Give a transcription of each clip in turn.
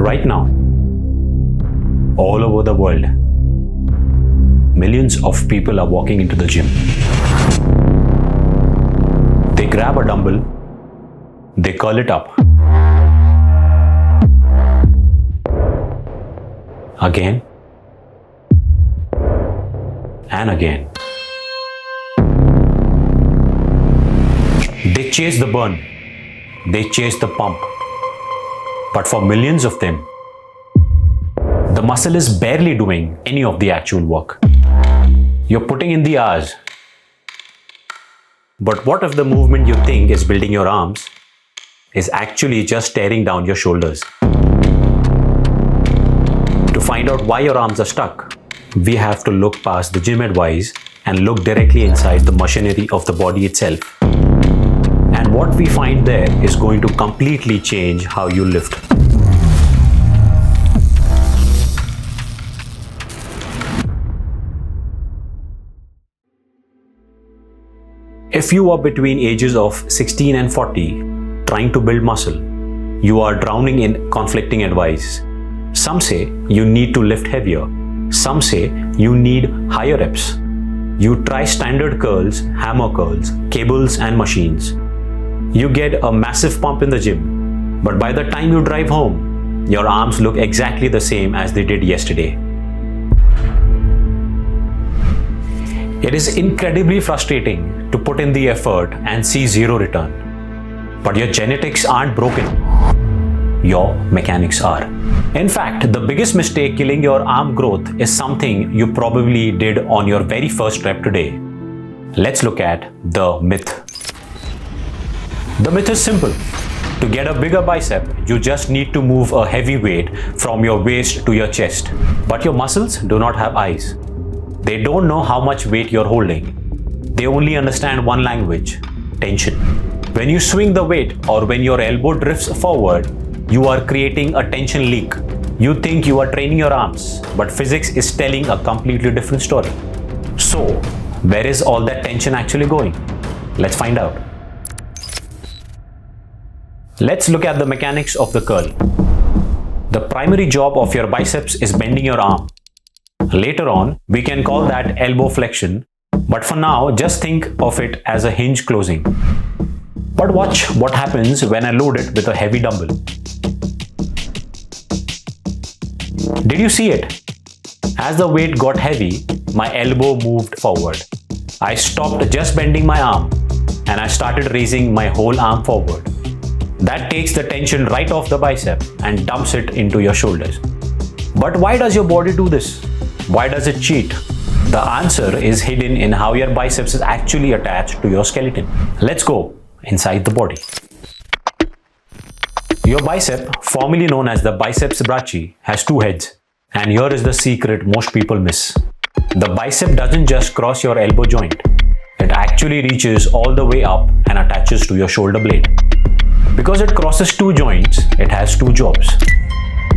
Right now, all over the world, millions of people are walking into the gym. They grab a dumbbell, they curl it up. Again and again. They chase the burn, they chase the pump. But for millions of them, the muscle is barely doing any of the actual work. You're putting in the hours. But what if the movement you think is building your arms is actually just tearing down your shoulders? To find out why your arms are stuck, we have to look past the gym advice and look directly inside the machinery of the body itself. And what we find there is going to completely change how you lift. If you are between ages of 16 and 40 trying to build muscle, you are drowning in conflicting advice. Some say you need to lift heavier. Some say you need higher reps. You try standard curls, hammer curls, cables and machines. You get a massive pump in the gym, but by the time you drive home, your arms look exactly the same as they did yesterday. It is incredibly frustrating to put in the effort and see zero return. But your genetics aren't broken. Your mechanics are. In fact, the biggest mistake killing your arm growth is something you probably did on your very first rep today. Let's look at the myth. The myth is simple. To get a bigger bicep, you just need to move a heavy weight from your waist to your chest. But your muscles do not have eyes. They don't know how much weight you're holding. They only understand one language: tension. When you swing the weight or when your elbow drifts forward, you are creating a tension leak. You think you are training your arms, but physics is telling a completely different story. So, where is all that tension actually going? Let's find out. Let's look at the mechanics of the curl. The primary job of your biceps is bending your arm. Later on, we can call that elbow flexion, but for now, just think of it as a hinge closing. But watch what happens when I load it with a heavy dumbbell. Did you see it? As the weight got heavy, my elbow moved forward. I stopped just bending my arm and I started raising my whole arm forward. That takes the tension right off the bicep and dumps it into your shoulders. But why does your body do this? Why does it cheat? The answer is hidden in how your biceps is actually attached to your skeleton. Let's go inside the body. Your bicep, formerly known as the biceps brachii, has two heads. And here is the secret most people miss. The bicep doesn't just cross your elbow joint. It actually reaches all the way up and attaches to your shoulder blade. Because it crosses two joints, it has two jobs.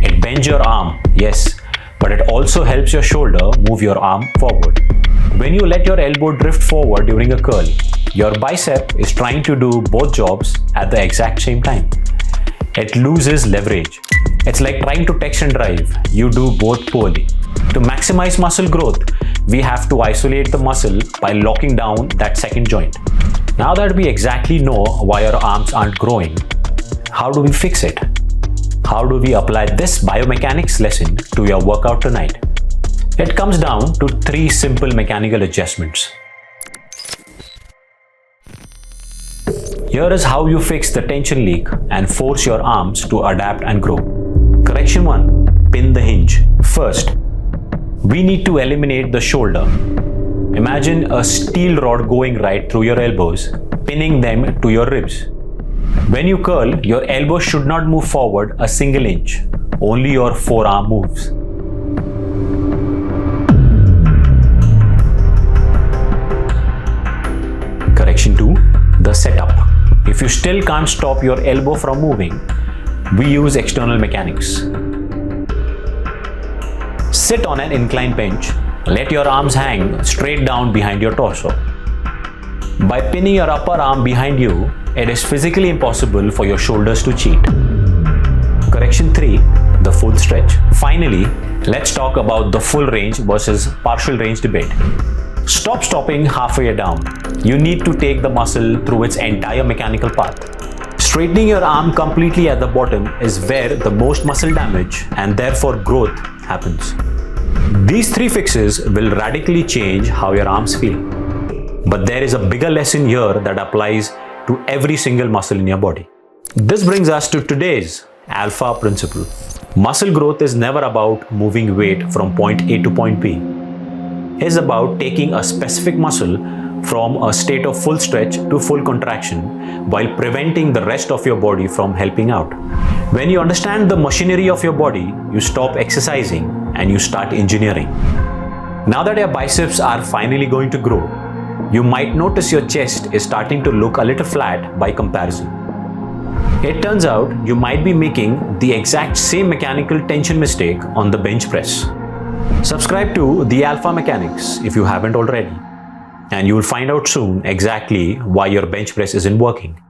It bends your arm, yes, but it also helps your shoulder move your arm forward. When you let your elbow drift forward during a curl, your bicep is trying to do both jobs at the exact same time. It loses leverage. It's like trying to text and drive. You do both poorly. To maximize muscle growth, we have to isolate the muscle by locking down that second joint. Now that we exactly know why our arms aren't growing, how do we fix it? How do we apply this biomechanics lesson to your workout tonight? It comes down to three simple mechanical adjustments. Here is how you fix the tension leak and force your arms to adapt and grow. Correction 1. Pin the hinge. First, we need to eliminate the shoulder. Imagine a steel rod going right through your elbows, pinning them to your ribs. When you curl, your elbow should not move forward a single inch. Only your forearm moves. Correction 2. The setup. If you still can't stop your elbow from moving, we use external mechanics. Sit on an inclined bench. Let your arms hang straight down behind your torso. By pinning your upper arm behind you, it is physically impossible for your shoulders to cheat. Correction 3. the full stretch. Finally, let's talk about the full range versus partial range debate. Stop stopping halfway down. You need to take the muscle through its entire mechanical path. Straightening your arm completely at the bottom is where the most muscle damage and therefore growth happens. These 3 fixes will radically change how your arms feel. But there is a bigger lesson here that applies to every single muscle in your body. This brings us to today's alpha principle. Muscle growth is never about moving weight from point A to point B. It's about taking a specific muscle from a state of full stretch to full contraction while preventing the rest of your body from helping out. When you understand the machinery of your body, you stop exercising and you start engineering. Now that your biceps are finally going to grow, you might notice your chest is starting to look a little flat by comparison. It turns out you might be making the exact same mechanical tension mistake on the bench press. Subscribe to the Alpha Mechanics if you haven't already, and you will find out soon exactly why your bench press isn't working.